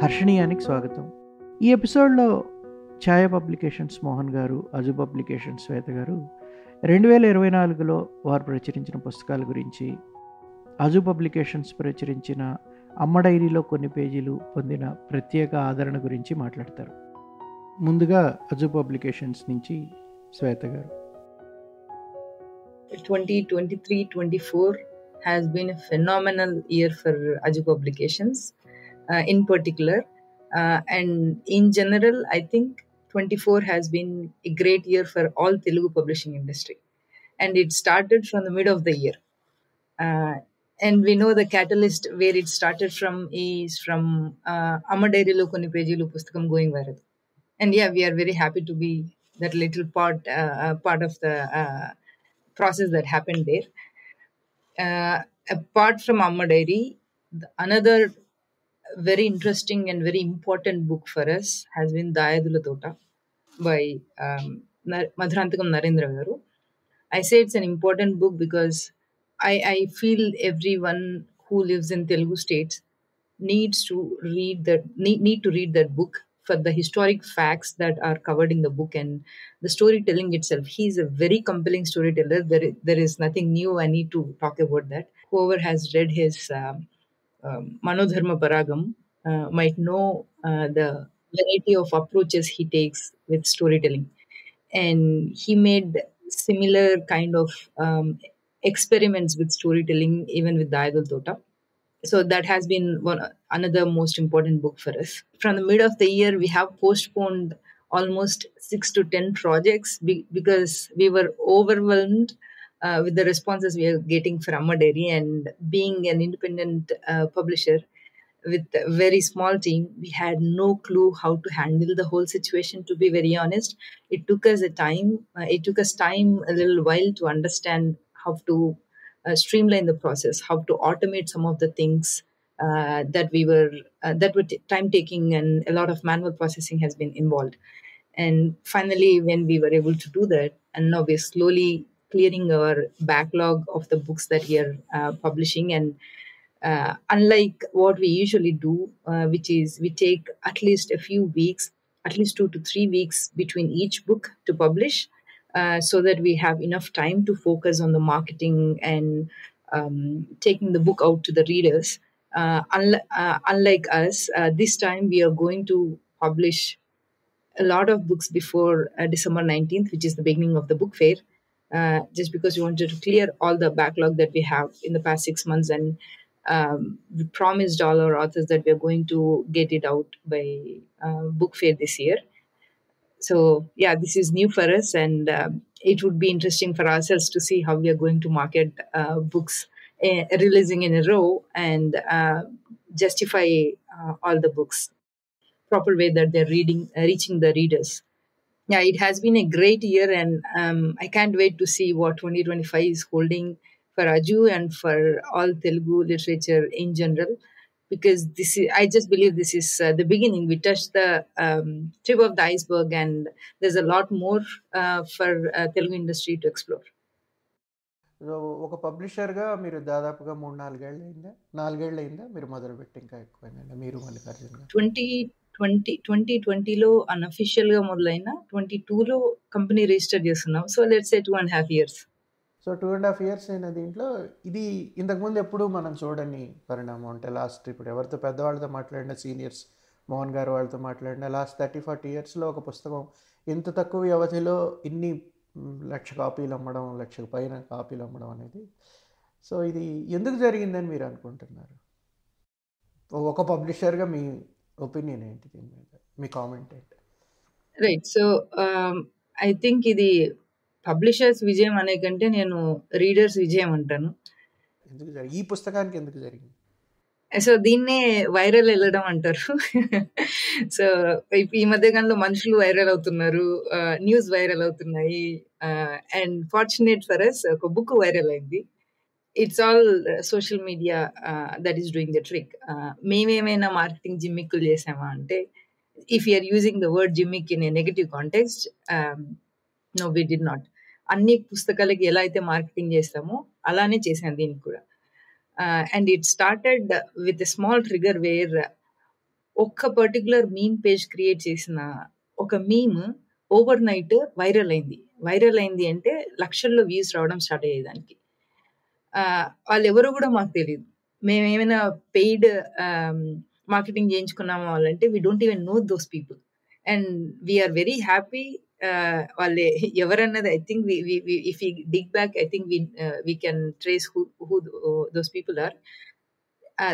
హర్షణీయానికి స్వాగతం. ఈ ఎపిసోడ్లో ఛాయ పబ్లికేషన్స్ మోహన్ గారు, అజు పబ్లికేషన్స్ శ్వేత గారు 2024లో వారు ప్రచురించిన పుస్తకాల గురించి, అజు పబ్లికేషన్స్ ప్రచురించిన అమ్మ డైరీలో కొన్ని పేజీలు పొందిన ప్రత్యేక ఆదరణ గురించి మాట్లాడతారు. ముందుగా అజు పబ్లికేషన్స్ నుంచి శ్వేత గారు. 2023-24 has been a phenomenal year for Aju Publications in particular, and in general I think 24 has been a great year for all Telugu publishing industry, and it started from the mid of the year, and we know the catalyst where it started from is from Amma Dairy lo konni pejulu pustakam going viral, and yeah, we are very happy to be that little part of the process that happened there. Apart from Amma Dairy, another very interesting and very important book for us has been Dayadula Tota by Madhurantakam Narendra Garu. I say it's an important book because I feel everyone who lives in Telugu states needs to need to read that book for the historic facts that are covered in the book and the storytelling itself. He's a very compelling storyteller. There is nothing new I need to talk about that. Whoever has read his Manodharma Paragam might know the variety of approaches he takes with storytelling. And he made similar kind of experiments with storytelling even with Dayadul Tota. So that has been another most important book for us. From the mid of the year, we have postponed almost 6 to 10 projects because we were overwhelmed with the responses we are getting from Amma Dairy, and being an independent publisher with a very small team, we had no clue how to handle the whole situation, to be very honest. It took us time a little while to understand how to streamline the process, how to automate some of the things that were time taking, and a lot of manual processing has been involved. And finally, when we were able to do that, and now we're slowly clearing our backlog of the books that we are publishing. And unlike what we usually do, which is we take at least a few weeks, at least 2 to 3 weeks between each book to publish, so that we have enough time to focus on the marketing and taking the book out to the readers. Unlike us, this time we are going to publish a lot of books before December 19th, which is the beginning of the book fair, just because we wanted to clear all the backlog that we have in the past 6 months. And we promised all our authors that we are going to get it out by book fair this year. So yeah, this is new for us, and it would be interesting for ourselves to see how we are going to market books releasing in a row and justify all the books proper way that they're reaching the readers. Yeah, it has been a great year, and I can't wait to see what 2025 is holding for Aju and for all Telugu literature in general, because I just believe this is the beginning. We touched the tip of the iceberg, and there's a lot more for Telugu industry to explore. So ఒక పబ్లిషర్గా మీరు దాదాపుగా 4-5 అయిందా మీరు మొదలుపెట్టి? ఇంకా ఎక్కువైందండి మీరు మల్లికార్జున గారు? 2020లో అన్అఫిషియల్గా మొదలైన 22లో కంపెనీ రిజిస్టర్ చేస్తున్నాం. So let's say 2.5 years. So 2.5 years అయిన దీంట్లో ఇది ఇంతకుముందు ఎప్పుడు మనం చూడని పరిణామం. అంటే లాస్ట్ ఇప్పుడు ఎవరితో పెద్దవాళ్ళతో మాట్లాడిన, సీనియర్స్ మోహన్ గారు వాళ్ళతో మాట్లాడిన, లాస్ట్ 30-40 yearsలో ఒక పుస్తకం ఇంత తక్కువ వ్యవధిలో ఇన్ని 1,00,000 కాపీలు అమ్మడం, 1,00,000 పైన కాపీలు అమ్మడం అనేది, సో ఇది ఎందుకు జరిగిందని మీరు అనుకుంటున్నారు? ఒక పబ్లిషర్గా మీ ఒపీనియన్ ఏంటి దీని మీద, మీ కామెంట్ ఏంటి? రైట్. సో ఐ థింక్ ఇది పబ్లిషర్స్ విజయం అనే కంటే నేను రీడర్స్ విజయం అంటాను. ఎందుకు ఈ పుస్తకానికి ఎందుకు జరిగింది? సో దీన్నే వైరల్ వెళ్ళడం అంటారు. సో ఈ మధ్యకాలంలో మనుషులు వైరల్ అవుతున్నారు, న్యూస్ వైరల్ అవుతున్నాయి, అండ్ ఫార్చునేట్ ఫర్ అస్ ఒక బుక్ వైరల్ అయింది. It's all social media that is doing the trick. మేమేమైనా మార్కెటింగ్ జిమ్మిక్కులు చేసామా అంటే, if you're using the word gimmick in a negative context, no we did not. అన్ని పుస్తకాలకి ఎలా అయితే మార్కెటింగ్ చేస్తామో అలానే చేసాను దీనికి కూడా. And it started with a small trigger where ఒక్క పర్టిక్యులర్ మీమ్ పేజ్ క్రియేట్ చేసిన ఒక మీమ్ ఓవర్ నైట్ వైరల్ అయింది. వైరల్ అయింది అంటే లక్షల్లో వ్యూస్ రావడం స్టార్ట్ అయ్యాయి దానికి. వాళ్ళెవరో గూడా మాకు తెలీదు. మేమేమైనా పెయిడ్ మార్కెటింగ్ చేయించుకున్నామా వాళ్ళంటే we don't even know those people. And we're very happy. వాళ్ళే ఎవరన్నది I think if we dig back I think we can trace who those people are.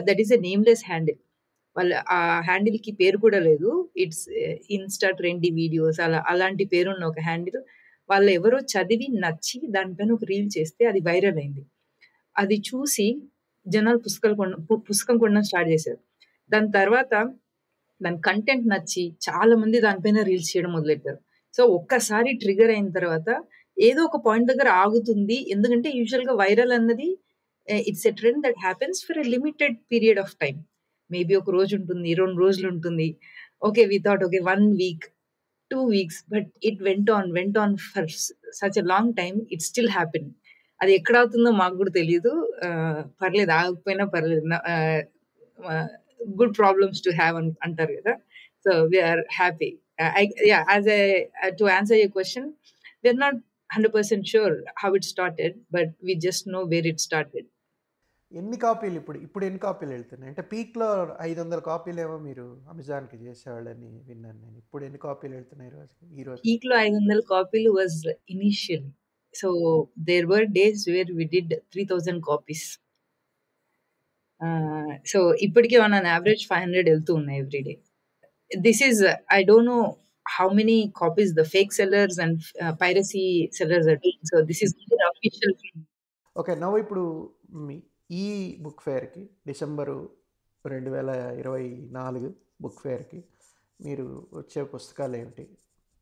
That is a nameless handle. వాళ్ళ ఆ హ్యాండిల్‌కి పేరు కూడా లేదు. It's Insta trendy videos అలాంటి పేరున్న ఒక హ్యాండిల్. వాళ్ళెవరో చదివి నచ్చి దానిపైన ఒక రీల్ చేస్తే అది వైరల్ అయింది. అది చూసి జనాలు పుస్తకం కొనడం స్టార్ట్ చేశారు. దాని తర్వాత దాని కంటెంట్ నచ్చి చాలా మంది దానిపైన రీల్స్ చేయడం మొదలెట్టారు. సో, ఒక్కసారి ట్రిగ్గర్ అయిన తర్వాత ఏదో ఒక పాయింట్ దగ్గర ఆగుతుంది. ఎందుకంటే యూజువల్‌గా వైరల్ అన్నది it's a trend that happens for a limited period of time. Maybe ఒక రోజు ఉంటుంది, 2 రోజులు ఉంటుంది. Okay. We thought okay 1 week, 2 weeks, but it went on for such a long time. It still happen. అది ఎక్కడ అవుతుందో మాకు కూడా తెలీదు. పర్లేదు ఆగకపోయినా పర్లేదు. గుడ్ ప్రాబ్లమ్స్ టు హ్యావ్ అంటారు కదా. So we're happy. To answer your question, we're not 100% sure how it started, but we just know where it started. ఎన్ని కాపీలు ఇప్పుడు ఎన్ని కాపీలు వెళ్తున్నాయి అంటే పీక్లో 500 కాపీలు ఏమో మీరు అమెజాన్కి చేసేవాళ్ళని విన్నాను నేను. ఇప్పుడు ఎన్ని కాపీలు వెళ్తున్నాయి ఈరోజు? పీక్లో 500 కాపీలు was initial. So there were days where we did 3000 copies. So ఇప్పటికీ ఆన్ అన్ యావరేజ్ 500 వెళ్తూ ఉన్నాయి every day. This is I don't know how many copies the fake sellers and piracy sellers are doing. So this is the official thing. Okay. Now ఇప్పుడు ఈ book ఫేర్కి December 2024 book ఫేర్కి మీరు వచ్చే పుస్తకాలు ఏమిటి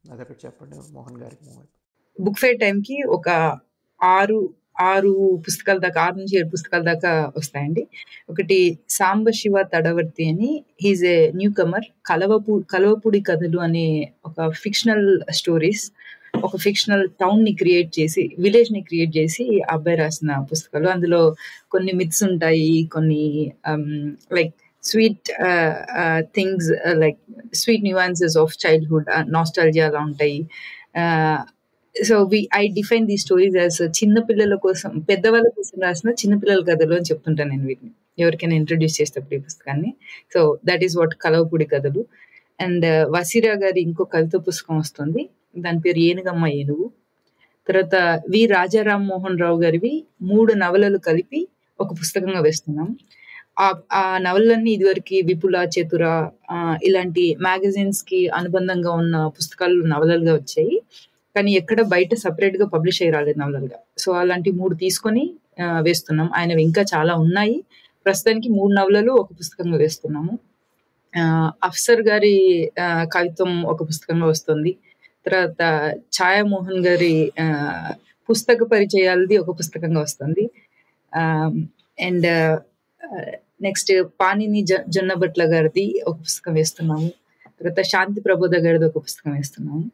అదొకటి చెప్పండి మోహన్ గారికి. బుక్ ఫేర్ టైంకి ఒక 6 పుస్తకాల దాకా 6 నుంచి 7 పుస్తకాల దాకా వస్తాయండి. ఒకటి సాంబశివ తడవర్తి అని, he's a newcomer. Kalavapudi Kathalu అనే ఒక ఫిక్షనల్ స్టోరీస్, ఒక ఫిక్షనల్ టౌన్ ని క్రియేట్ చేసి, విలేజ్ ని క్రియేట్ చేసి అబ్బాయి రాసిన పుస్తకాలు. అందులో కొన్ని మిత్స్ ఉంటాయి, కొన్ని like sweet things, like sweet nuances of childhood, nostalgia అలా ఉంటాయి. So I define these stories as చిన్నపిల్లల కోసం, పెద్దవాళ్ళ కోసం రాసిన చిన్నపిల్లల కథలు అని చెప్తుంటాను నేను వీటిని ఎవరికైనా ఇంట్రడ్యూస్ చేసేటప్పుడు ఈ పుస్తకాన్ని. So that is what Kalavapudi కథలు. అండ్ వసీరా గారి ఇంకో కవిత పుస్తకం వస్తుంది, దాని పేరు ఏనుగమ్మ ఏనుగు. తర్వాత వి రాజారాం మోహన్ రావు గారివి 3 నవలలు కలిపి ఒక పుస్తకంగా వేస్తున్నాం. ఆ నవలన్నీ ఇదివరకు విపుల, చతుర ఇలాంటి మ్యాగజైన్స్ కి అనుబంధంగా ఉన్న పుస్తకాలు నవలలుగా వచ్చాయి, కానీ ఎక్కడ బయట సపరేట్ గా పబ్లిష్ అయ్యి రాలేదు నవలలుగా. సో అలాంటి 3 తీసుకొని వేస్తున్నాం. ఆయనవి ఇంకా చాలా ఉన్నాయి. ప్రస్తుతానికి 3 నవలలు ఒక పుస్తకంగా వేస్తున్నాము. అఫ్సర్ గారి కవిత్వం ఒక పుస్తకంగా వస్తుంది. తర్వాత ఛాయామోహన్ గారి పుస్తక పరిచయాలది ఒక పుస్తకంగా వస్తుంది. అండ్ నెక్స్ట్ పాణిని జొన్నబట్ల గారిది ఒక పుస్తకం వేస్తున్నాము. తర్వాత శాంతి ప్రబోధ గారిది ఒక పుస్తకం వేస్తున్నాము.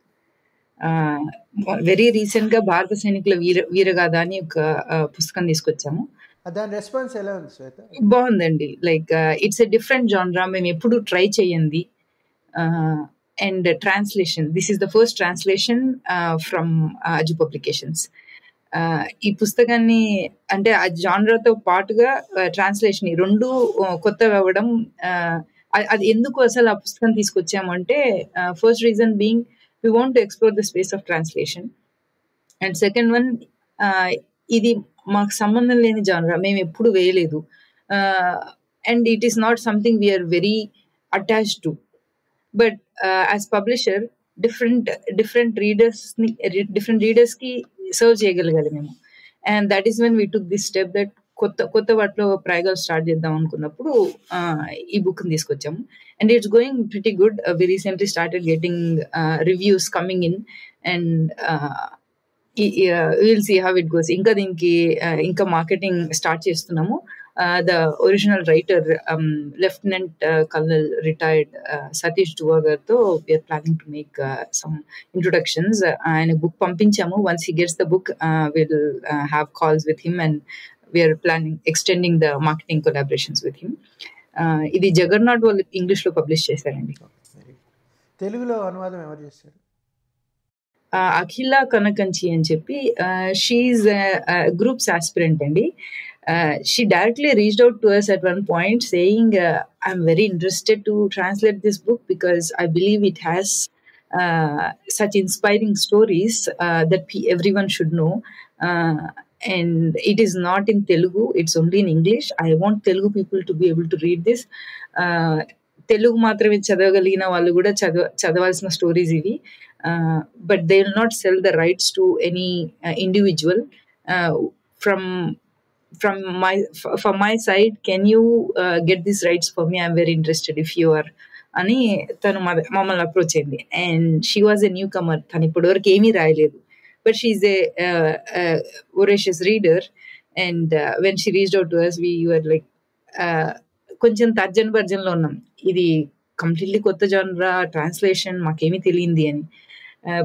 వెరీ రీసెంట్ గా భారత సైనికుల వీరగాథ అని ఒక పుస్తకం తీసుకొచ్చాము. దాని రెస్పాన్స్ ఎలా ఉంది శ్వేత? బాగుందండి. లైక్ ఇట్స్ ఎ డిఫరెంట్ జానరా, మేము ఎప్పుడు ట్రై చేయండి. And translation, this is the first translation from Aju publications. ఈ పుస్తకాన్ని అంటే ఆ జానరాతో పాటుగా ట్రాన్స్లేషన్ ఈ 2 కొత్తగా అవ్వడం, అది ఎందుకు అసలు ఆ పుస్తకం తీసుకొచ్చాము అంటే, first reason being we want to explore the space of translation, and second one, ఇది మాకు సంబంధం లేని జానరా, మేము ఎప్పుడు వేయలేదు, and it is not something we are very attached to, but as publisher different readers కి సర్వ్ చేయగలగాలి మేము. and that is when we took this step that కొత్త వాటిలో ప్రయోగాలు స్టార్ట్ చేద్దాం అనుకున్నప్పుడు ఈ బుక్ ని తీసుకొచ్చాము. And it's going pretty good. We recently started getting reviews coming in, and will see how it goes. ఇంకా దీనికి ఇంకా మార్కెటింగ్ స్టార్ట్ చేస్తున్నాము. The original writer lieutenant colonel retired Satish Dua గారితో we're planning to make some introductions. ఆయన book పంపించాము. Once he gets the book will have calls with him, and we are planning extending the marketing collaborations with him. ఇది జగన్నాథ్ వాళ్ళు ఇంగ్లీష్లో publish చేశారండి. Very good. తెలుగులో అనువాదం ఎవరు చేశారు? అఖిల కనకంచి అని చెప్పి, షీఈ్ గ్రూప్స్ ఆస్పిరెంట్ అండి. She directly reached out to us at one point saying, I'm very interested to translate this book because I believe it has such inspiring stories that everyone should know. And it is not in Telugu, it's only in English. I want Telugu people to be able to read this. Telugu మాత్రమే చదవగలిగిన వాళ్ళు కూడా చదవాల్సిన stories ఇవి. But they will not sell the rights to any individual. From my side, can you get these rights for me? I'm very interested if you are అని తను మమ్మల్ని approach అయింది. And she was a newcomer, తను ఇప్పటి వరకు ఏమీ రాయలేదు, but she's a voracious reader. And when she reached out to us, we were like కొంచెం తర్జన్ భర్జన్లో ఉన్నాం, ఇది కంప్లీట్లీ కొత్త జానరా, ట్రాన్స్లేషన్ మాకేమీ తెలియంది అని.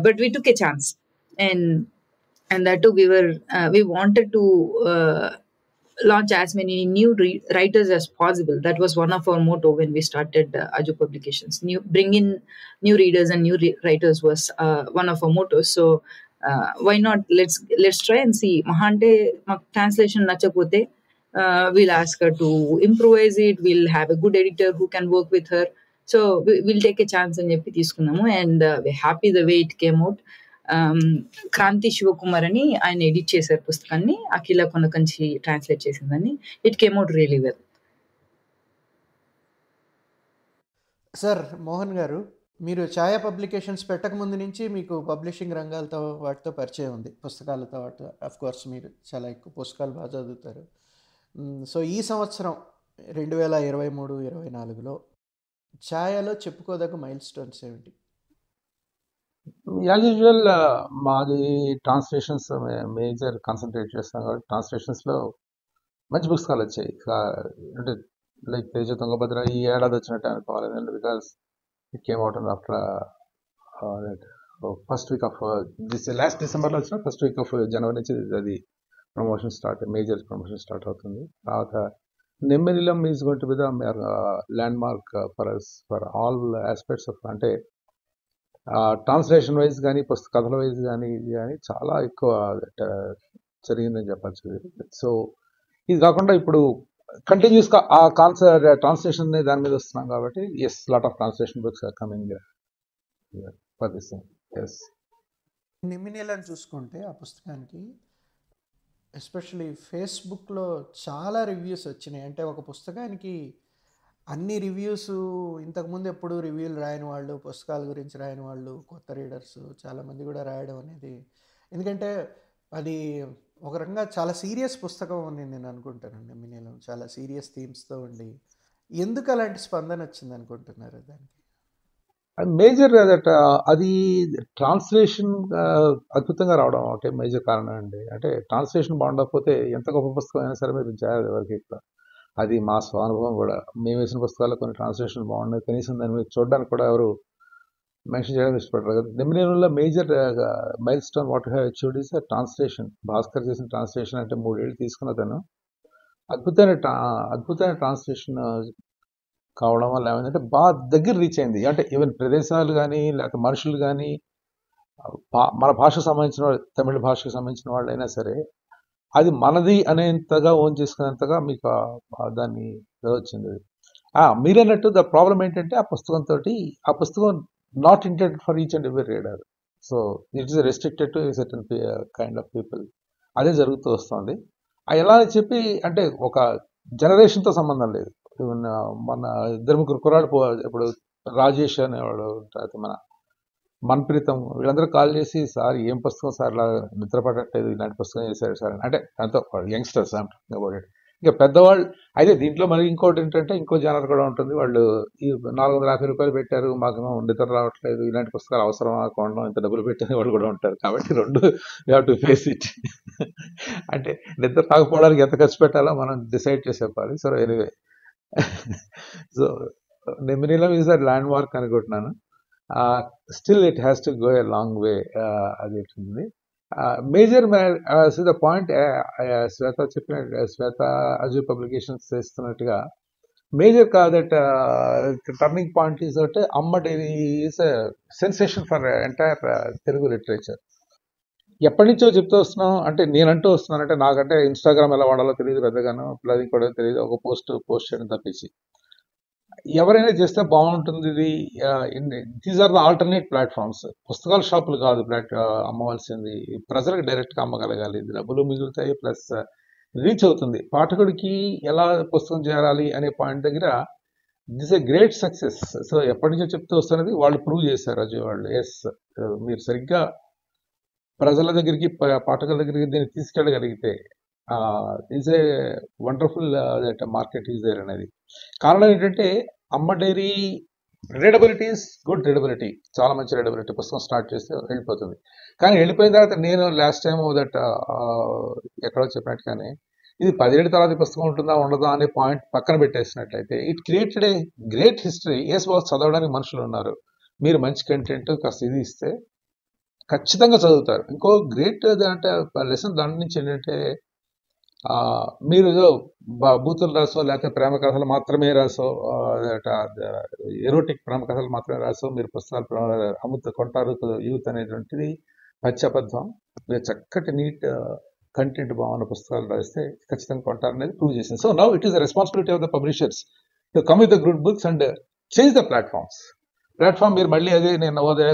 But we took a chance, and that too we wanted to launch as many new writers as possible. That was one of our motto when we started Aju Publications. Bring in new readers and new writers was one of our mottos. So why not, let's try and see. Mahante translation nachapothe, we'll ask her to improvise it. We'll have a good editor who can work with her. So we'll take a chance అని చెప్పి తీసుకున్నాము. And we're happy the way it came out. Kranti Shivakumar అని ఆయన edit చేశారు పుస్తకాన్ని, అఖిల Konakanchi translate చేసిందని. It came out really well. Sir Mohan గారు, మీరు ఛాయా పబ్లికేషన్స్ పెట్టక ముందు నుంచి మీకు పబ్లిషింగ్ రంగాలతో వాటితో పరిచయం ఉంది, పుస్తకాలతో వాటితో. అఫ్ కోర్స్ మీరు చాలా ఎక్కువ పుస్తకాలు బాగా చదువుతారు. సో ఈ సంవత్సరం 2023-24లో ఛాయాలో చెప్పుకోదగ్గ మైల్ స్టోన్స్ ఏమిటి? యాజ్ యూజువల్ మాది ట్రాన్స్లేషన్స్ మేజర్ కాన్సన్ట్రేట్ చేస్తాం కాబట్టి ట్రాన్స్లేషన్స్లో మంచి పుస్తకాలు వచ్చాయి. అంటే లైక్ తేజ తుంగభద్ర ఈ ఏడాది వచ్చినట్టు అనుకోవాలి, because it came out after first week off last డిసెంబర్లో వచ్చిన ఫస్ట్ వీక్ ఆఫ్ జనవరి నుంచి అది మేజర్ ప్రమోషన్ స్టార్ట్ అవుతుంది. తర్వాత నెమ్మెనిలం is going to be the landmark for all aspects of, అంటే ట్రాన్స్లేషన్ వైజ్ కానీ కథల వైజ్ కానీ చాలా ఎక్కువ జరిగిందని చెప్పచ్చు. సో ఇది కాకుండా ఇప్పుడు కంటిన్యూస్గా ఆ ట్రాన్స్లేషన్ దాని మీద వస్తున్నాం కాబట్టి yes, lot of translation books are coming for this thing. Yes, నిమ్మినేలని చూసుకుంటే ఆ పుస్తకానికి ఎస్పెషలీ ఫేస్బుక్లో చాలా రివ్యూస్ వచ్చినాయి. అంటే ఒక పుస్తకానికి అన్ని రివ్యూస్, ఇంతకుముందు ఎప్పుడు రివ్యూలు రాయని వాళ్ళు, పుస్తకాల గురించి రాయని వాళ్ళు, కొత్త రీడర్స్ చాలామంది కూడా రాయడం అనేది, ఎందుకంటే అది ఒక రకంగా చాలా సీరియస్ పుస్తకం అని నేను అనుకుంటాను. నిమ్మినేలం చాలా సీరియస్ థీమ్స్తో ఉండి, ఎందుకు అలాంటి స్పందన వచ్చింది అనుకుంటున్నారు దానికి? మేజర్ దట్ అది ట్రాన్స్లేషన్ అద్భుతంగా రావడం ఒకటే మేజర్ కారణం అండి. అంటే ట్రాన్స్లేషన్ బాగుండకపోతే ఎంత గొప్ప పుస్తకం అయినా సరే మీరు చేయాలి ఎవరికి ఎక్కువ. అది మా స్వానుభవం కూడా. మేము వేసిన పుస్తకాల్లో కొన్ని ట్రాన్స్లేషన్ బాగున్నాయి, కనీసం దాన్ని మీరు చూడడానికి కూడా ఎవరు మెన్షన్ చేయడం ఇష్టపడరు కదా. నిమ్మినేలంలో major milestone what have achieved is translation. Bhaskar చేసిన ట్రాన్స్లేషన్ అంటే 3 ఏళ్ళు తీసుకున్న తను అద్భుతమైన ట్రాన్స్లేషన్ కావడం వల్ల ఏమైందంటే బాగా దగ్గర రీచ్ అయింది. అంటే ఈవెన్ ప్రదేశాలు కానీ లేకపోతే మనుషులు కానీ మన భాషకు సంబంధించిన వాళ్ళు, తమిళ భాషకు సంబంధించిన వాళ్ళు అయినా సరే అది మనది అనేంతగా ఓన్ చేసుకునేంతగా మీకు దాన్ని వచ్చింది. మీరన్నట్టు ద ప్రాబ్లం ఏంటంటే ఆ పుస్తకం not intended for each and every reader. So it is restricted to certain kind of people. అదే జరుగుతూ వస్తుంది. ఎలా అని చెప్పి అంటే ఒక జనరేషన్తో సంబంధం లేదు. మన 2-3 కుర్రాడు ఇప్పుడు రాజేష్ అనేవాడు, మన మన్ప్రీతం, వీళ్ళందరూ కాల్ చేసి సార్ ఏం పుస్తకం సార్ ఇలా నిద్ర పడట్లేదు, ఇలాంటి పుస్తకం చేశారు సార్ అంటే దాంతో యంగ్స్టర్స్ అబౌట్ ఇట్. ఇంకా పెద్దవాళ్ళు అయితే దీంట్లో మరి ఇంకోటి ఏంటంటే ఇంకో జనర్ కూడా ఉంటుంది. వాళ్ళు ఈ 450 రూపాయలు పెట్టారు, మాకు నిద్ర రావట్లేదు, ఇలాంటి పుస్తకాలు అవసరమా కొనడం, ఇంత డబ్బులు పెట్టిన వాళ్ళు కూడా ఉంటారు. కాబట్టి రెండు you have to face it. అంటే నిద్ర రాకపోవడానికి ఎంత ఖర్చు పెట్టాలో మనం డిసైడ్ చేసేపాలి. సో ఎనీవే, సో నిమ్మినేలం ఈజ్ అ ల్యాండ్ మార్క్ అనుకుంటున్నాను. Still it has to go a long way. అది ఉంటుంది మేజర్ ద పాయింట్. శ్వేత చెప్పినట్టు, శ్వేత అజు పబ్లికేషన్స్ చేస్తున్నట్టుగా major that turning point is that Amma diary is sensation for entire Telugu literature. ఎప్పటి నుంచో చెప్తూ వస్తున్నాం, అంటే నేనంటూ వస్తున్నాను, అంటే నాకంటే ఇన్స్టాగ్రామ్ ఎలా వాడాలో తెలియదు పెద్దగాను, అది కూడా తెలియదు, ఒక పోస్ట్ చేయడం తప్పించి. ఎవరైనా చేస్తే బాగుంటుంది ఇది. These are the alternate platforms. పుస్తకాల షాపులు కాదు అమ్మవలసింది, ప్రజలకు డైరెక్ట్గా అమ్మగలగాలి. డబ్బులు మిగులుతాయి, ప్లస్ రీచ్ అవుతుంది. పాఠకుడికి ఎలా పుస్తకం చేరాలి అనే పాయింట్ దగ్గర this a great success. So ఎప్పటి నుంచో చెప్తూ వస్తున్నది, వాళ్ళు ప్రూవ్ చేశారు అజయ్ వాళ్ళు. ఎస్, మీరు సరిగ్గా ప్రజల దగ్గరికి, పాఠకుల దగ్గరికి దీన్ని తీసుకెళ్ళగలిగితే is a wonderful that market is there అనేది. కారణం ఏంటంటే Amma diary readability is good readability, చాలా మంచి రీడబిలిటీ. పుస్తకం స్టార్ట్ చేస్తే వెళ్ళిపోతుంది. కానీ వెళ్ళిపోయిన తర్వాత నేను లాస్ట్ టైం దట్ ఎక్కడో చెప్పినట్టుగానే ఇది 10 ఏళ్ళ తర్వాత పుస్తకం ఉంటుందా ఉండదా అనే పాయింట్ పక్కన పెట్టేసినట్లయితే it created a great history. Yes boss, చదవడానికి మనుషులు ఉన్నారు. మీరు మంచి కంటెంట్ కాస్త ఇది ఇస్తే ఖచ్చితంగా చదువుతారు. ఇంకో గ్రేట్ అంటే లెసన్ దాని నుంచి ఏంటంటే, మీరు ఏదో బూతులు రాసో, లేకపోతే ప్రేమ కథలు మాత్రమే రాసో, ఎరోటిక్ ప్రేమ కథలు మాత్రమే రాసో మీరు పుస్తకాలు కొంటారు యూత్ అనేటువంటిది పచ్చబద్ధం. మీరు చక్కటి నీట్ కంటెంట్ బాగున్న పుస్తకాలు రాస్తే ఖచ్చితంగా కొంటారనేది ప్రూవ్ చేసింది. So now it is the responsibility of the publishers to come with the good books and change the platforms. మీరు మళ్ళీ అదే నేను నవోదయ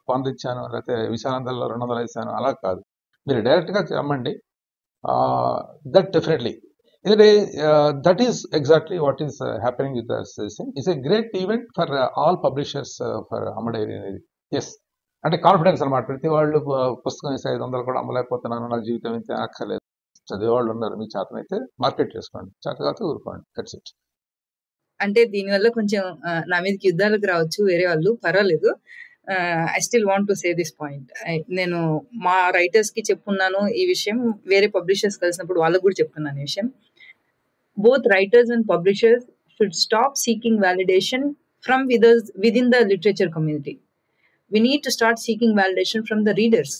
100 ఇచ్చాను, లేకపోతే విశాలాంధ్రలో 200 ఇచ్చాను, అలా కాదు. మీరు డైరెక్ట్గా అమ్మండి. That definitely that is exactly what is happening with it's a great event for all publishers for Amma diary అనేది. ఎస్, అంటే కాన్ఫిడెన్స్ అనమాట. ప్రతి వాళ్ళు పుస్తకం వేసి 500 కూడా అమ్మలేకపోతున్నాను, నా జీవితం అయితే అక్కర్లేదు. చదివేవాళ్ళు ఉన్నారు. మీ చేతనైతే మార్కెట్ చేసుకోండి, చేతకాతే ఊరుకోండి. That's it. అంటే దీనివల్ల కొంచెం నా మీదకి యుద్ధాలకు రావచ్చు వేరే వాళ్ళు, పర్వాలేదు. I still want to say this point. నేను మా రైటర్స్ కి చెప్పున్నాను ఈ విషయం, వేరే పబ్లిషర్స్ కలిసినప్పుడు వాళ్ళకు కూడా చెప్తున్నాను ఈ విషయం. Both writers and publishers should stop seeking validation from within the literature community. We need to start seeking validation from the readers.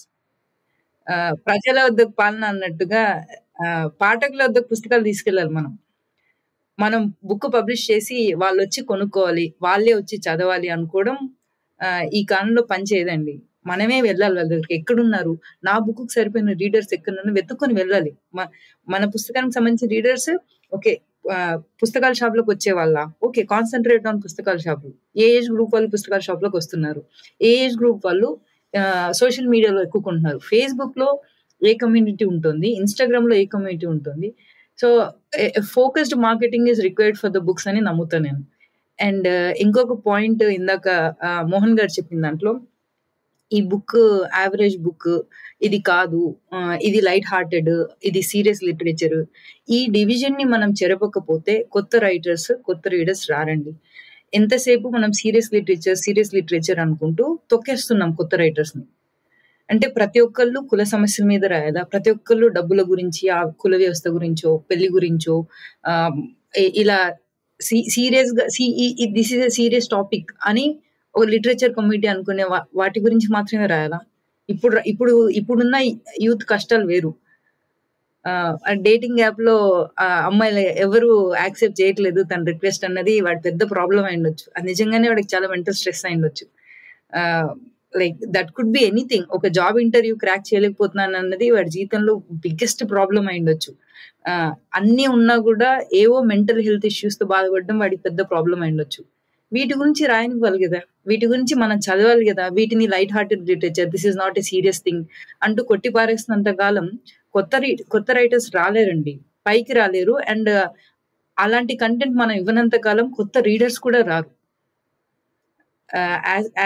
ప్రజల వద్దకు పాలన అన్నట్టుగా పాఠకుల వద్దకు పుస్తకాలు తీసుకెళ్ళాలి. మనం బుక్ పబ్లిష్ చేసి వాళ్ళు వచ్చి కొనుక్కోవాలి, వాళ్ళే వచ్చి చదవాలి అనుకోవడం ఈ కాలంలో పనిచేయదండి. మనమే వెళ్ళాలి వాళ్ళ దగ్గరికి. ఎక్కడున్నారు, నా బుక్ సరిపోయిన రీడర్స్ ఎక్కడున్నా వెతుక్కొని వెళ్ళాలి. మన పుస్తకానికి సంబంధించిన రీడర్స్ ఓకే, పుస్తకాల షాప్లోకి వచ్చే వాళ్ళ ఓకే, కాన్సన్ట్రేట్ ఆన్ పుస్తకాల షాపులు. ఏ ఏజ్ గ్రూప్ వాళ్ళు పుస్తకాల షాప్లోకి వస్తున్నారు, ఏ ఏజ్ గ్రూప్ వాళ్ళు సోషల్ మీడియాలో ఎక్కుకుంటున్నారు, ఫేస్బుక్ లో ఏ కమ్యూనిటీ ఉంటుంది, ఇన్స్టాగ్రామ్ లో ఏ కమ్యూనిటీ ఉంటుంది. So focused marketing is required for the books అని నమ్ముతాను నేను. అండ్ ఇంకొక పాయింట్ ఇందాక మోహన్ గారు చెప్పిన దాంట్లో, ఈ బుక్ యావరేజ్ బుక్, ఇది కాదు, ఇది లైట్ హార్టెడ్, ఇది సీరియస్ లిటరేచర్, ఈ డివిజన్ ని మనం చెరపకపోతే కొత్త రైటర్స్, కొత్త రీడర్స్ రారండి. ఎంతసేపు మనం సీరియస్ లిటరేచర్ అనుకుంటూ తొక్కేస్తున్నాం కొత్త రైటర్స్ ని. అంటే ప్రతి ఒక్కళ్ళు కుల సమస్యల మీద రాయదా, ప్రతి ఒక్కళ్ళు డబ్బుల గురించి, ఆ కుల వ్యవస్థ గురించో, పెళ్లి గురించో, ఇలా సీరియస్ గా this is a serious topic అని ఒక లిటరేచర్ కమ్యూనిటీ అనుకునే వాటి గురించి మాత్రమే రాయాలా? ఇప్పుడున్న యూత్ కష్టాలు వేరు. డేటింగ్ యాప్ లో అమ్మాయిలు ఎవరు యాక్సెప్ట్ చేయట్లేదు తన రిక్వెస్ట్ అన్నది వాడి పెద్ద ప్రాబ్లం అయి ఉండొచ్చు. అది నిజంగానే వాడికి చాలా మెంటల్ స్ట్రెస్ అయి ఉండొచ్చు. Like that could be anything. ఒక జాబ్ ఇంటర్వ్యూ క్రాక్ చేయలేకపోతున్నాను అన్నది వాడి జీవితంలో బిగ్గెస్ట్ ప్రాబ్లం అయి ఉండొచ్చు. అన్ని ఉన్నా కూడా ఏవో మెంటల్ హెల్త్ ఇష్యూస్ తో బాధపడడం వాడికి పెద్ద ప్రాబ్లం అయి ఉండొచ్చు. వీటి గురించి రాయనివ్వాలి కదా, వీటి గురించి మనం చదవాలి కదా. వీటిని light hearted literature, this is not a serious thing అంటూ కొట్టి పారేసినంత కాలం కొత్త రైటర్స్ రాలేరండి, పైకి రాలేరు. అండ్ అలాంటి కంటెంట్ మనం ఇవ్వనంత కాలం కొత్త రీడర్స్ కూడా రారు.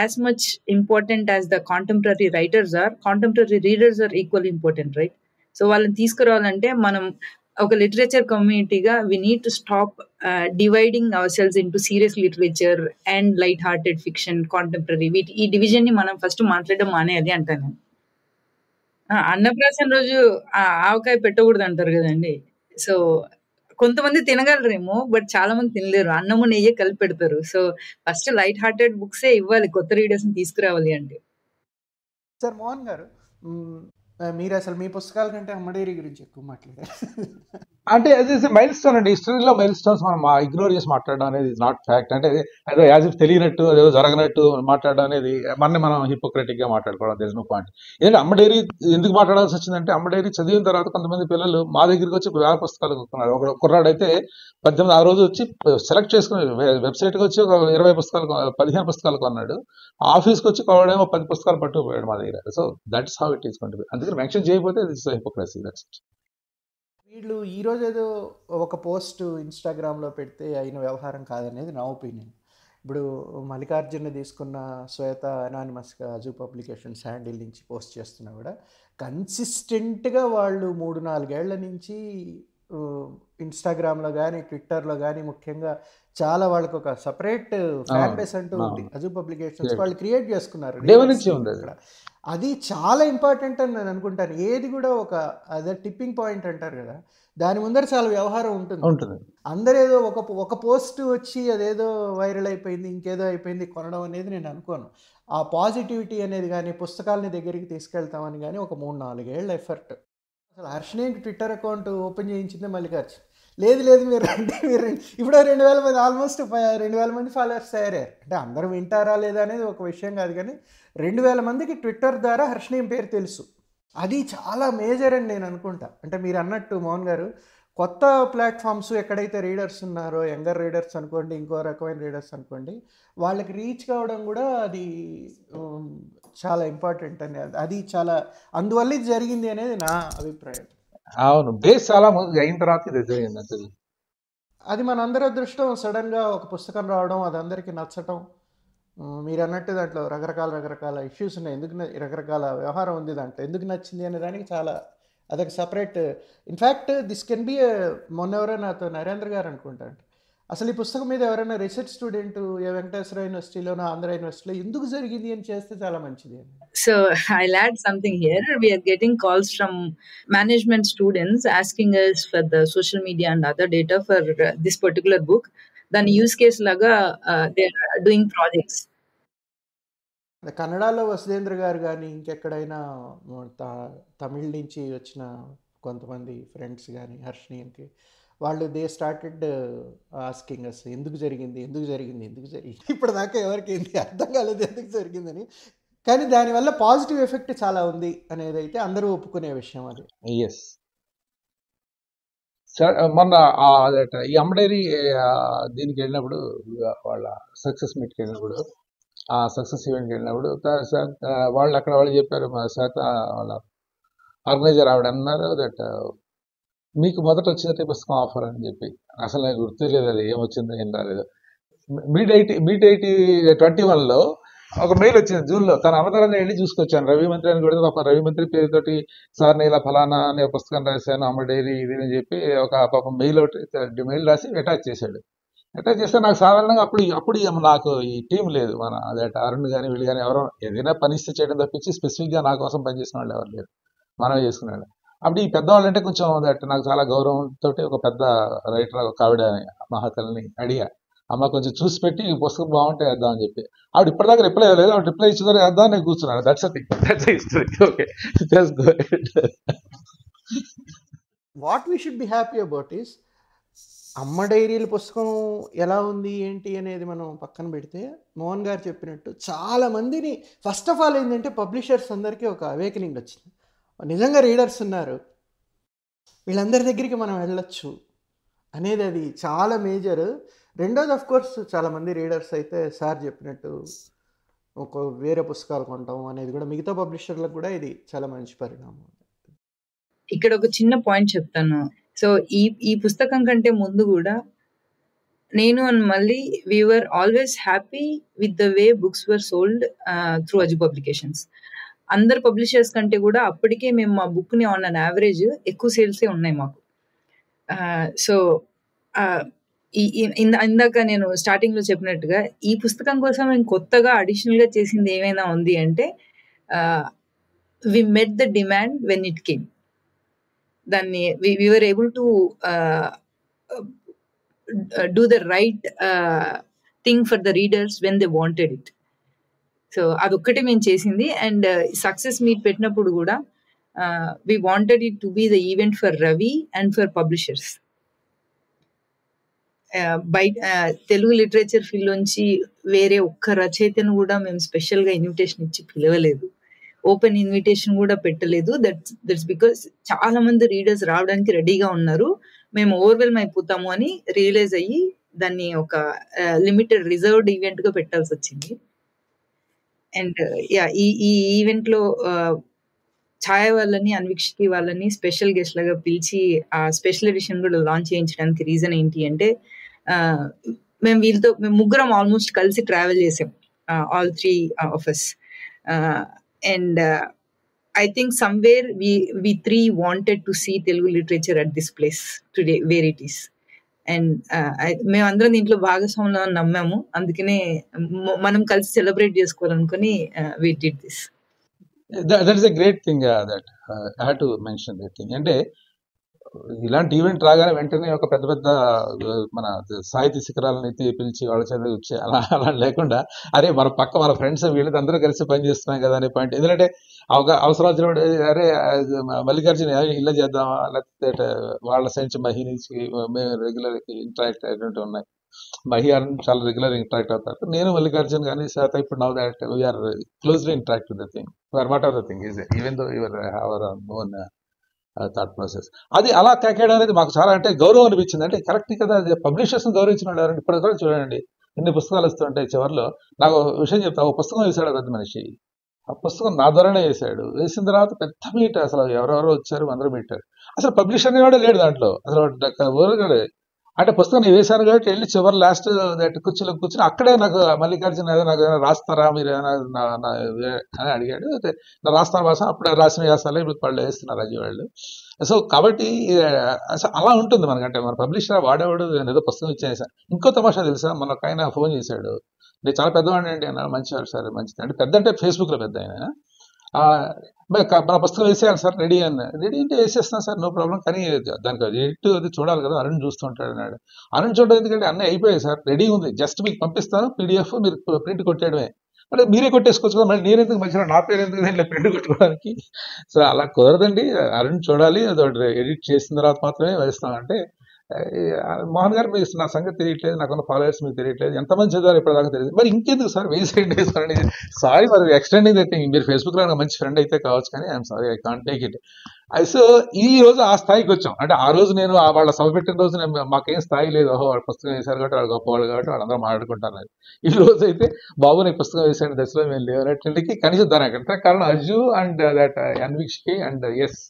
as much important as the contemporary writers are, contemporary readers are equally important, right? So వాళ్ళని తీసుకురావాలంటే మనం ఒక literature కమ్యూనిటీగా we need to stop dividing ourselves into serious literature and light hearted fiction, contemporary. ఈ division ని మనం first మాట్లాడడం మానేయాలి అంటాను. అన్నప్రాసన రోజు ఆవకాయ పెట్టకూడదు అంటారు కదండి. సో కొంతమంది తినగలరేమో, బట్ చాలా మంది తినలేరు. అన్నము నెయ్యి కలిపి పెడతారు. సో ఫస్ట్ లైట్ హార్టెడ్ బుక్సే ఇవ్వాలి కొత్త రీడర్స్ ని తీసుకురావాలి అంటే. సార్ మోహన్ గారు, మీరు అసలు మీ పుస్తకాల కంటే అమ్మడేరి గురించి ఎక్కువ మాట్లాడారు. అంటే అది మైల్ స్టోన్ అండి. హిస్టరీలో మైల్ స్టోన్స్ మనం ఇగ్నోర్ చేసి మాట్లాడడం అనేది నాట్ ఫ్యాక్ట్. అంటే అదో యాజ్ ఇఫ్ తెలియనట్టు అదేదో జరగనట్టు మాట్లాడడం అనేది మనం హిపోక్రటిక్ గా మాట్లాడుకోవడం తెలిసిన పాయింట్. ఏంటంటే అమ్మ డైరీ ఎందుకు మాట్లాడాల్సి వచ్చిందంటే, అమ్మ డైరీ చదివిన తర్వాత కొంతమంది పిల్లలు మా దగ్గరికి వచ్చి వేల పుస్తకాలు కొనుక్కున్నారు. ఒక కుర్రాడైతే 18 ఆ రోజు వచ్చి సెలెక్ట్ చేసుకుని వెబ్సైట్కి వచ్చి ఒక 20 పుస్తకాలు 15 పుస్తకాలు కొన్నాడు. ఆఫీస్కి వచ్చి కొనడేమో 10 పుస్తకాలు పట్టుకుపోయాడు మా దగ్గర. So that's how it is కొంటే. అందుకని మెన్షన్ చేయకపోతే దిస్ హిపోక్రసీ. That's it. వీళ్ళు ఈరోజు ఏదో ఒక పోస్ట్ ఇన్స్టాగ్రామ్లో పెడితే అయిన వ్యవహారం కాదనేది నా ఒపీనియన్. ఇప్పుడు మల్లికార్జున తీసుకున్న శ్వేత అనానిమస్గా అజూ పబ్లికేషన్స్ హ్యాండిల్ నుంచి పోస్ట్ చేస్తున్నా కూడా కన్సిస్టెంట్గా వాళ్ళు 3-4 ఏళ్ల నుంచి ఇన్స్టాగ్రామ్లో కానీ ట్విట్టర్లో కానీ ముఖ్యంగా చాలా వాళ్ళకి ఒక సపరేట్ ఫ్యాన్ బేస్ అంటూ ఉంది. అజూ పబ్లికేషన్స్ వాళ్ళు క్రియేట్ చేసుకున్నారు. అది చాలా ఇంపార్టెంట్ అని నేను అనుకుంటాను. ఏది కూడా అదే టిప్పింగ్ పాయింట్ అంటారు కదా, దాని ముందర చాలా వ్యవహారం ఉంటుంది. అందరూ ఏదో ఒక పోస్ట్ వచ్చి అదేదో వైరల్ అయిపోయింది, ఇంకేదో అయిపోయింది కొనడం అనేది నేను అనుకోను. ఆ పాజిటివిటీ అనేది కానీ పుస్తకాలని దగ్గరికి తీసుకెళ్తామని కానీ ఒక 3-4 ఏళ్ళ ఎఫర్ట్. అసలు హర్షినేకి ట్విట్టర్ అకౌంట్ ఓపెన్ చేయించిందే మల్లికార్జున. లేదు మీరు ఇప్పుడు 2000 మంది ఆల్మోస్ట్ 2000 మంది ఫాలోవర్స్ తయారయ్యారు. అంటే అందరూ వింటారా లేదా అనేది ఒక విషయం కాదు, కానీ 2000 మందికి ట్విట్టర్ ద్వారా హర్షినేయం పేరు తెలుసు. అది చాలా మేజర్ అని నేను అనుకుంటా. అంటే మీరు అన్నట్టు మోహన్ గారు, కొత్త ప్లాట్ఫామ్స్ ఎక్కడైతే రీడర్స్ ఉన్నారో, యంగర్ రీడర్స్ అనుకోండి, ఇంకో రకమైన రీడర్స్ అనుకోండి, వాళ్ళకి రీచ్ కావడం కూడా అది చాలా ఇంపార్టెంట్ అని, అది చాలా అందువల్ల ఇది జరిగింది అనేది నా అభిప్రాయం. అవును, బేస్ చాలా అయిన తర్వాత ఇది జరిగింది. అది మన అందరి అదృష్టం. సడన్గా ఒక పుస్తకం రావడం, అది అందరికీ నచ్చటం. మీరు అన్నట్టు దాంట్లో రకరకాల ఇష్యూస్ ఉన్నాయి, ఎందుకు రకరకాల వ్యవహారం ఉంది దాంట్లో, ఎందుకు నచ్చింది అనే దానికి చాలా అదొక separate. In fact this can be మొన్న ఎవరైనా నాతో నరేంద్ర గారు అనుకుంటా, అసలు ఈ పుస్తకం మీద ఎవరైనా రీసెర్చ్ స్టూడెంట్ ఏ వెంకటేశ్వర యూనివర్సిటీలోనో ఆంధ్ర యూనివర్సిటీలో ఎందుకు జరిగింది అని చేస్తే చాలా మంచిది అని. So I'll add something here. We are getting calls from management students asking us for the social media and other data for this particular book. Then use case laga they are doing projects. కన్నడలో వసుధేంద్ర గారు కానీ ఇంకెక్కడైనా తమిళ నుంచి వచ్చిన కొంతమంది friends కానీ హర్షినికి వాళ్ళు they started asking us ఎందుకు జరిగింది ఇప్పటిదాకా ఎవరికి ఏంటి అర్థం కాలేదు ఎందుకు జరిగిందని. కానీ దానివల్ల పాజిటివ్ ఎఫెక్ట్ చాలా ఉంది అనేది అయితే అందరూ ఒప్పుకునే విషయం. అది మొన్న ఈ అమ్మడేరి దీనికి వెళ్ళినప్పుడు, వాళ్ళ సక్సెస్ మీట్కి వెళ్ళినప్పుడు, ఆ సక్సెస్ ఈవెంట్కి వెళ్ళినప్పుడు వాళ్ళు అక్కడ వాళ్ళు చెప్పారు, మా శాత వాళ్ళ ఆర్గనైజర్ ఆవిడ అన్నారు దట్ మీకు మొదట వచ్చిందంటే పుస్తకం ఆఫర్ అని చెప్పి. అసలు నాకు గుర్తులేదు అది ఏమొచ్చిందో ఏం రాలేదు. మీట్ 21లో ఒక మెయిల్ వచ్చింది జూన్లో. తన అవతరంగా వెళ్ళి చూసుకొచ్చాను. రవి మంత్రి అని కూడా పాప రవి మంత్రి పేరుతోటి సార్ నేను ఇలా ఫలానా అనే పుస్తకం రాశాను అమ్మ డైరీ ఇది అని చెప్పి ఒక పాప మెయిల్ మెయిల్ రాసి అటాచ్ చేశాడు. అటాచ్ చేస్తే నాకు సాధారణంగా అప్పుడు నాకు ఈ టీం లేదు, మన అదే అరుణ్ కానీ వీళ్ళు కానీ ఎవరో ఏదైనా పని ఇస్తే చేయడం తప్పించి స్పెసిఫిక్గా నా కోసం పనిచేసిన వాళ్ళు ఎవరు లేరు, మనమే చేసుకున్నాడు. అప్పుడు ఈ పెద్దవాళ్ళు అంటే కొంచెం నాకు చాలా గౌరవంతో ఒక పెద్ద రైటర్ ఒక ఆవిడ మహాతల్ని అడిగా, అమ్మ కొంచెం చూసి పెట్టి ఈ పుస్తకం బాగుంటే వేద్దాం అని చెప్పి. ఆవిడ ఇప్పటిదాకా రిప్లై ఇవ్వలేదు. ఆవిడ రిప్లై ఇచ్చిన వేద్దాం నేను కూర్చున్నాను. That's history. Okay, just go ahead. What we should be happy about is అమ్మ డైరీల పుస్తకం ఎలా ఉంది ఏంటి అనేది మనం పక్కన పెడితే, మోహన్ గారు చెప్పినట్టు చాలా మందిని ఫస్ట్ ఆఫ్ ఆల్ ఏంటంటే పబ్లిషర్స్ అందరికీ ఒక అవేకనింగ్ వచ్చింది. నిజంగా రీడర్స్ ఉన్నారు, వీళ్ళందరి దగ్గరికి మనం వెళ్ళొచ్చు అనేది అది చాలా మేజర్. రెండోది ఆఫ్ కోర్స్ చాలామంది రీడర్స్ అయితే సార్ చెప్పినట్టు ఒక వేరే పుస్తకాలు కొంటాం అనేది కూడా మిగతా పబ్లిషర్లకు కూడా ఇది చాలా మంచి పరిణామం. ఇక్కడ ఒక చిన్న పాయింట్ చెప్తాను. సో ఈ పుస్తకం కంటే ముందు కూడా నేను మళ్ళీ we were always happy with the way books were sold through Aju Publications. అందరు పబ్లిషర్స్ కంటే కూడా అప్పటికే మేము మా బుక్ని ఆన్ అన్ యావరేజ్ ఎక్కువ సేల్సే ఉన్నాయి మాకు. సో ఇందాక నేను స్టార్టింగ్లో చెప్పినట్టుగా ఈ పుస్తకం కోసం మేము కొత్తగా అడిషనల్గా చేసింది ఏమైనా ఉంది అంటే we met the demand when it came. దాన్ని we were able to do the right thing for the readers when they wanted it. So అదొక్కటే మేము చేసింది. అండ్ సక్సెస్ మీట్ పెట్టినప్పుడు కూడా we wanted it to be the event for Ravi and for publishers. బయట Telugu literature field నుంచి వేరే ఒక్క రచయితను కూడా మేము స్పెషల్గా ఇన్విటేషన్ ఇచ్చి పిలవలేదు, ఓపెన్ ఇన్విటేషన్ కూడా పెట్టలేదు. దట్స్ బికాస్ చాలా మంది రీడర్స్ రావడానికి రెడీగా ఉన్నారు, మేము ఓవర్వెల్మ్ అయిపోతాము అని రియలైజ్ అయ్యి దాన్ని ఒక లిమిటెడ్ రిజర్వ్డ్ ఈవెంట్ గా పెట్టాల్సి వచ్చింది. అండ్ ఈ ఈవెంట్ లో ఛాయ వాళ్ళని, అన్వీక్షకి వాళ్ళని స్పెషల్ గెస్ట్ లాగా పిలిచి ఆ స్పెషల్ ఎడిషన్ కూడా లాంచ్ చేయించడానికి రీజన్ ఏంటి అంటే, మేము ముగ్గురం ఆల్మోస్ట్ కలిసి ట్రావెల్ చేసాం, all 3 of us. And I think somewhere we 3 wanted to see Telugu literature at this place today where it is. And మేమందరం దీంట్లో భాగస్వామ్యం నమ్మాము, అందుకనే మనం కలిసి celebrate చేసుకోవాలనుకుని we did this. That is a great thing that I had to mention that thing. అంటే ఇలాంటి event రాగానే వెంటనే ఒక పెద్ద పెద్ద మన సాహిత్య శిఖరాలను ఎత్తి పిలిచి వాళ్ళ చదివి వచ్చే అలా లేకుండా, అరే మన ఫ్రెండ్స్ వీళ్ళతో అందరూ కలిసి పని చేస్తున్నాం కదా అనే పాయింట్. ఎందుకంటే అవసరం వచ్చినప్పుడు అరే మల్లికార్జున ఇలా చేద్దామా, లేకపోతే వాళ్ళ సైన్స్ మహి నుంచి మేము రెగ్యులర్ ఇంటరాక్ట్ అయ్యేటువంటి ఉన్నాయి. మహి చాలా రెగ్యులర్ ఇంటరాక్ట్ అవుతారు. నేను మల్లికార్జున్ కానీ శాత ఇప్పుడు now that we're closely interact with the thing. What are the thing is even though your our own thought process. అది అలా కేకేయడం అనేది మాకు చాలా అంటే గౌరవం అనిపించింది. అంటే కరెక్ట్ కదా, అది పబ్లిషర్స్ గౌరవించిన వాళ్ళు. ఇప్పుడు కూడా చూడండి ఎన్ని పుస్తకాలు వస్తుంటాయి. చివరిలో నాకు విషయం చెప్తా, ఒక పుస్తకం వేసాడు పెద్ద మనిషి, ఆ పుస్తకం నా ద్వారానే వేసాడు. వేసిన తర్వాత పెద్ద మీట్, అసలు ఎవరెవరో వచ్చారు, అందరూ మీటారు. అసలు పబ్లిషర్ కూడా లేడు దాంట్లో, అసలు ఊరు. అంటే పుస్తకం నేను వేశాను కాబట్టి వెళ్ళి చివరి లాస్ట్ కుర్చీలో కూర్చొని అక్కడే నాకు మల్లికార్జున ఏదో నాకు రాస్తారా మీరు అని అడిగాడు. నా రాస్తాను భాష అప్పుడే రాసిన వ్యాసాలు ఇప్పుడు వాళ్ళు వేస్తున్నారు అజయ్ వాళ్ళు. సో కాబట్టి అసలు అలా ఉంటుంది మనకంటే. మన పబ్లిషర్ వాడేవాడు ఏదో పుస్తకం ఇచ్చేసాను. ఇంకో తమాషా తెలుసా, మన ఒక ఆయన ఫోన్ చేశాడు, నేను చాలా పెద్దవాడిని అండి అన్నాడు. మంచివాడు సార్, మంచిది అంటే పెద్ద అంటే ఫేస్బుక్లో పెద్ద ఆయన. మన పుస్తకం వేసేయాలి సార్, రెడీ రెడీ అంటే వేసేస్తున్నాను సార్, నో ప్రాబ్లం, కానీ దానికి ఎడిట్ అది చూడాలి కదా, అరుణ్ చూస్తుంటాడు అన్నాడు. అరుణ్ చూడడం ఎందుకంటే అన్నీ అయిపోయాయి సార్, రెడీ ఉంది, జస్ట్ మీకు పంపిస్తాను PDF, మీరు ప్రింట్ కొట్టేయడమే. అంటే మీరే కొట్టేసుకోవచ్చు కదా, మళ్ళీ నేనెందుకు మంచిగా నా పేరు ఎందుకు దీంట్లో ప్రింట్ కొట్టుకోవడానికి. సో అలా కుదరదండి, అరుణ్ చూడాలి, అది ఎడిట్ చేసిన తర్వాత మాత్రమే వేస్తామంటే, మోహన్ గారు మీకు నా సంగతి తెలియట్లేదు, నాకున్న ఫాలోవర్స్ మీకు తెలియట్లేదు, ఎంతమంది చదివారు ఇప్పటిదాకా తెలియదు, మరి ఇంకెందుకు సార్ వేసేయండి వేసుకోండి. సారీ మరి ఎక్స్టెండింగ్ ద థింగ్, మీరు ఫేస్బుక్లో నాకు మంచి ఫ్రెండ్ అయితే కావచ్చు, కానీ I'm sorry I can't take it. So ఈ రోజు ఆ స్థాయికి వచ్చాం. అంటే ఆ రోజు నేను వాళ్ళ సభ పెట్టిన రోజు మాకేం స్థాయి లేదు, ఓహో వాళ్ళ పుస్తకం వేశారు కాబట్టి వాళ్ళు గొప్పవాళ్ళు కాబట్టి వాళ్ళందరూ మాట్లాడుకుంటారు. ఈ రోజు అయితే బాబు నీ పుస్తకం వేసాను దశలో మేము లేవనట్లకి కనీసం దాని ఎక్కడ కారణం Ajju and that Anvikshiki and us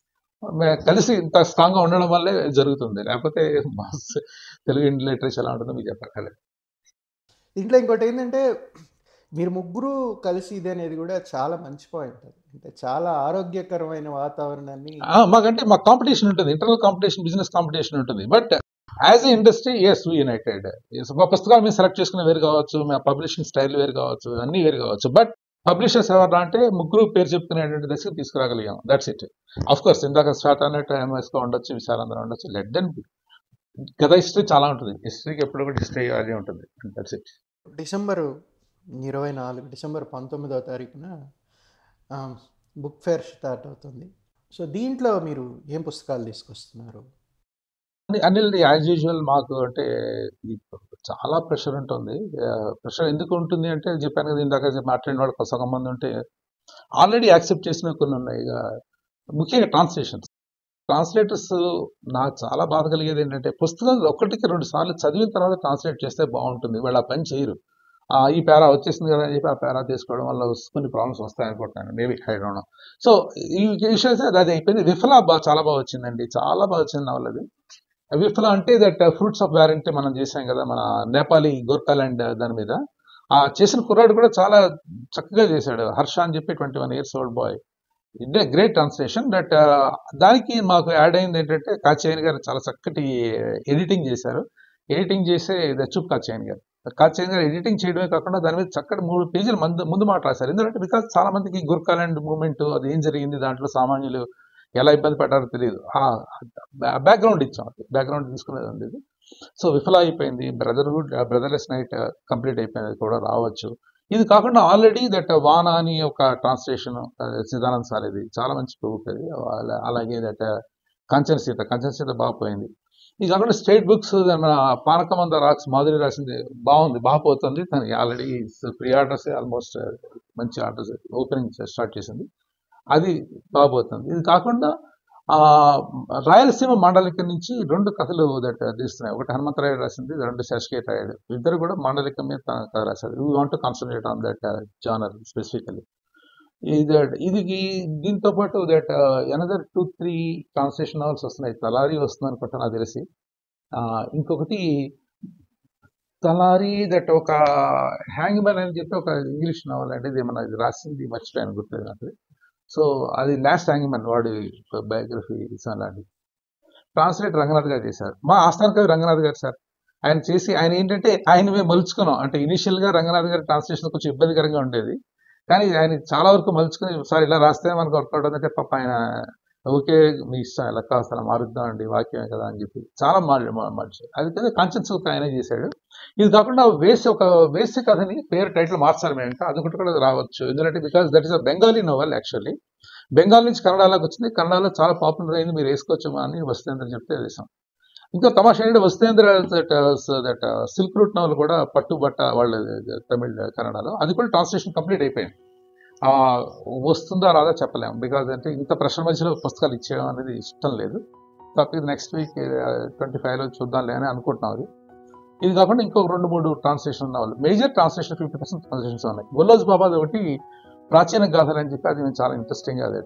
కలిసి ఇంత స్ట్రాంగ్ గా ఉండడం వల్లే జరుగుతుంది. లేకపోతే తెలుగు లిటరేచర్ ఎలా ఉంటుందో మీకు చెప్పక్కర్లేదు. దీంట్లో ఇంకోటి ఏంటంటే మీరు ముగ్గురు కలిసి ఇది అనేది కూడా చాలా మంచి పాయింట్. అంటే చాలా ఆరోగ్యకరమైన వాతావరణాన్ని మాకంటే మాకు కాంపిటీషన్ ఉంటుంది, ఇంటర్నల్ కాంపిటీషన్, బిజినెస్ కాంపిటీషన్ ఉంటుంది. But as a industry as we united. మా పుస్తకాలు మేము సెలెక్ట్ చేసుకునే వేరు కావచ్చు, మా పబ్లిషింగ్ స్టైల్ వేరు కావచ్చు, అన్ని వేరు కావచ్చు. బట్ పబ్లిషర్స్ ఎవరు అంటే ముగ్గురు పేరు చెప్పుకునేటువంటి దశకు తీసుకురాగలిగాం. That's it. ఆఫ్ కోర్స్ ఇందాక శ్వేత అన్నట్టు ఎంఎస్గా ఉండొచ్చు, విశాలందరూ ఉండొచ్చు, లెట్ దెన్ బి. గత హిస్టరీ చాలా ఉంటుంది, హిస్టరీకి ఎప్పుడు కూడా హిస్టరీ అది ఉంటుంది. That's it. డిసెంబర్ 19వ తారీఖున బుక్ ఫేర్ స్టార్ట్ అవుతుంది. సో దీంట్లో మీరు ఏం పుస్తకాలు తీసుకొస్తున్నారు? అనిల్ యాజ్ యూజువల్ మాకు అంటే చాలా ప్రెషర్ ఉంటుంది. ప్రెషర్ ఎందుకు ఉంటుంది అంటే చెప్పాను కదా ఇందాక మాట్లాడిన వాళ్ళకి సగం మంది ఉంటే ఆల్రెడీ యాక్సెప్ట్ చేసిన కొన్ని ఉన్నాయి. ముఖ్యంగా ట్రాన్స్లేటర్స్ నాకు చాలా బాధ కలిగేది ఏంటంటే పుస్తకం 1-2 సార్లు చదివిన తర్వాత ట్రాన్స్లేట్ చేస్తే బాగుంటుంది, వాళ్ళు ఆ పని చేయరు. ఈ పేరా వచ్చేసింది కదా అని చెప్పి ఆ పేరా తీసుకోవడం వల్ల కొన్ని ప్రాబ్లమ్స్ వస్తాయనుకుంటున్నాను, maybe I don't know. So ఈ విషయం అది అయిపోయింది. విఫలా చాలా బాగా వచ్చిందండి, చాలా బాగా వచ్చింది నవల. అది విఫలా అంటే దట్ ఫ్రూట్స్ ఆఫ్ వ్యారంటీ మనం చేసాం కదా మన నేపాలీ గోర్ఖాలాండ్ దాని మీద. ఆ చేసిన కుర్రాడు కూడా చాలా చక్కగా చేశాడు, హర్ష అని చెప్పి 21 years old boy. It a great translation. But దానికి మాకు యాడ్ అయింది ఏంటంటే కాచేయన్ గారు చాలా చక్కటి ఎడిటింగ్ చేశారు. ఎడిటింగ్ చేసే చూప్ కాచేయన్ గారు ఎడిటింగ్ చేయడమే కాకుండా దాని మీద చక్కటి 3 పేజీలు ముందు మాట రాశారు. ఎందుకంటే బికాజ్ చాలా మందికి గోర్ఖాలాండ్ మూవ్మెంట్ అది ఏం జరిగింది, దాంట్లో సామాన్యులు ఎలా ఇబ్బంది పడ్డారో తెలియదు. బ్యాక్గ్రౌండ్ ఇచ్చాం, బ్యాక్గ్రౌండ్ తీసుకునేది ఉండేది. సో విఫలా అయిపోయింది. బ్రదర్లెస్ నైట్ కంప్లీట్ అయిపోయింది, కూడా రావచ్చు. ఇది కాకుండా ఆల్రెడీ దట్ వాన అని ఒక ట్రాన్స్లేషన్ సిద్ధానంద్ సార్, ఇది చాలా మంచి బుక్ అది. అలాగే దట్ కంచన్ సీత బాగా పోయింది. ఇది కాకుండా స్టేట్ బుక్స్ మన పానకమంద రాక్స్ మాధురి రాసింది బాగుంది, బాగా పోతుంది. తనకి ఆల్రెడీ ప్రీ ఆర్డర్స్ ఆల్మోస్ట్ మంచి ఆర్డర్స్ ఓపెనింగ్ స్టార్ట్ చేసింది, అది బాగా పోతుంది. ఇది కాకుండా రాయలసీమ మాండలికం నుంచి 2 కథలు దట్ తీస్తున్నాయి. ఒకటి హనుమంతరాయుడు రాసింది, 2 శశికేట్ రాయుడు. ఇద్దరు కూడా మాండలికం మీద కథ రాశారు. We want to concentrate on that genre specifically. ఇది దీంతో పాటు దట్ అనదర్ 2-3 ట్రాన్స్లేషన్ నావల్స్ వస్తున్నాయి. తలారి వస్తుంది అనుకుంటా నాకు తెలిసి. ఇంకొకటి తలారి దట్ ఒక హ్యాంగ్మెన్ అని చెప్పి ఒక ఇంగ్లీష్ నావల్ అండి, ఇది మన రాసింది మర్చిపోయాను, గుర్తులేదు నాకు. సో అది లాస్ట్ హ్యాంగ్మెన్ వాడి బయోగ్రఫీ అలాంటిది ట్రాన్స్లేట్ రంగనాథ్ గారు చేశారు. మా ఆస్థాన కవి రంగనాథ్ గారు సార్. ఆయన చేసి ఆయన ఏంటంటే ఆయన మేము మలుచుకున్నాం. అంటే ఇనిషియల్ గా రంగనాథ్ గారి ట్రాన్స్లేషన్ కొంచెం ఇబ్బందికరంగా ఉండేది, కానీ ఆయన చాలా వరకు మలుచుకుని సార్ ఇలా రాస్తే మనకు వర్కౌట్ అవుతుందంటే పాప ఆయన ఓకే మీ ఇష్టం ఎలా కాస్త మారుద్దాం అండి, వాక్యమే కదా అని చెప్పి చాలా మార్చారు. అది కదా కాంచన్ సూక్ ఆయనే చేశాడు. ఇది కాకుండా వేసి కథని పేరు టైటిల్ మార్చాలి మేము, ఇంకా అదొకటి కూడా రావచ్చు. ఎందుకంటే because that is a Bengali novel. Actually Bengal నుంచి కన్నడలోకి వచ్చింది, కన్నడలో చాలా పాపులర్ అయింది, మీరు వేసుకోవచ్చుమా అని వస్తేంద్ర చెప్తే వేసాం. ఇంకా తమాషా ఏంటంటే వస్తేంద్ర దట్ సిల్క్ రూట్ నవల్ కూడా పట్టుబట్ట వాళ్ళ తమిళ్ కన్నడలో, అది కూడా ట్రాన్స్లేషన్ కంప్లీట్ అయిపోయింది. వస్తుందా రాదా చెప్పలేము, బికాజ్ అంటే ఇంత ప్రెషర్ మధ్యలో పుస్తకాలు ఇచ్చేయడం అనేది ఇష్టం లేదు. కాకపోతే నెక్స్ట్ వీక్ 25లో చూద్దాంలే అని అనుకుంటున్నాం. అది ఇది కాకుండా ఇంకొక 2-3 translation novel, major translation 50% translations ఉన్నాయి. గొల్లోజ్ బాబాది ఒకటి ప్రాచీన గాథలు అని చెప్పి, అది చాలా ఇంట్రెస్టింగ్, అది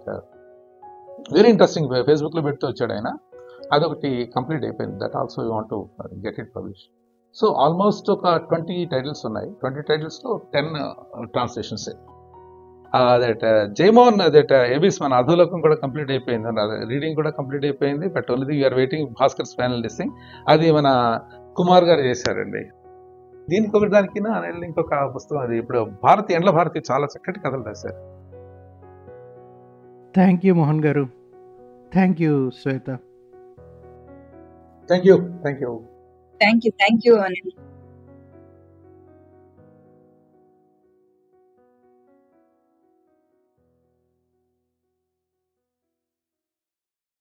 వెరీ ఇంట్రెస్టింగ్, ఫేస్బుక్లో పెడుతూ వచ్చాడు ఆయన. అదొకటి కంప్లీట్ అయిపోయింది. That also you want to get it publish. So almost ఒక 20 టైటిల్స్ ఉన్నాయి. 20 టైటిల్స్లో 10 translations. That Jayamohan that abyss మన అధోలోకం కూడా కంప్లీట్ అయిపోయింది, రీడింగ్ కూడా కంప్లీట్ అయిపోయింది. But only you're waiting Bhaskar final listing, అది మన కుమార్ గారు చేశారండి. దీనికి ఒకటి దానికి ఇంకొక పుస్తకం, అది ఇప్పుడు ఎండ్ల భారతి చాలా చక్కటి కథలు రాశారు. థ్యాంక్ యూ మోహన్ గారు. Thank you Shweta. Thank you. Thank you, Anil.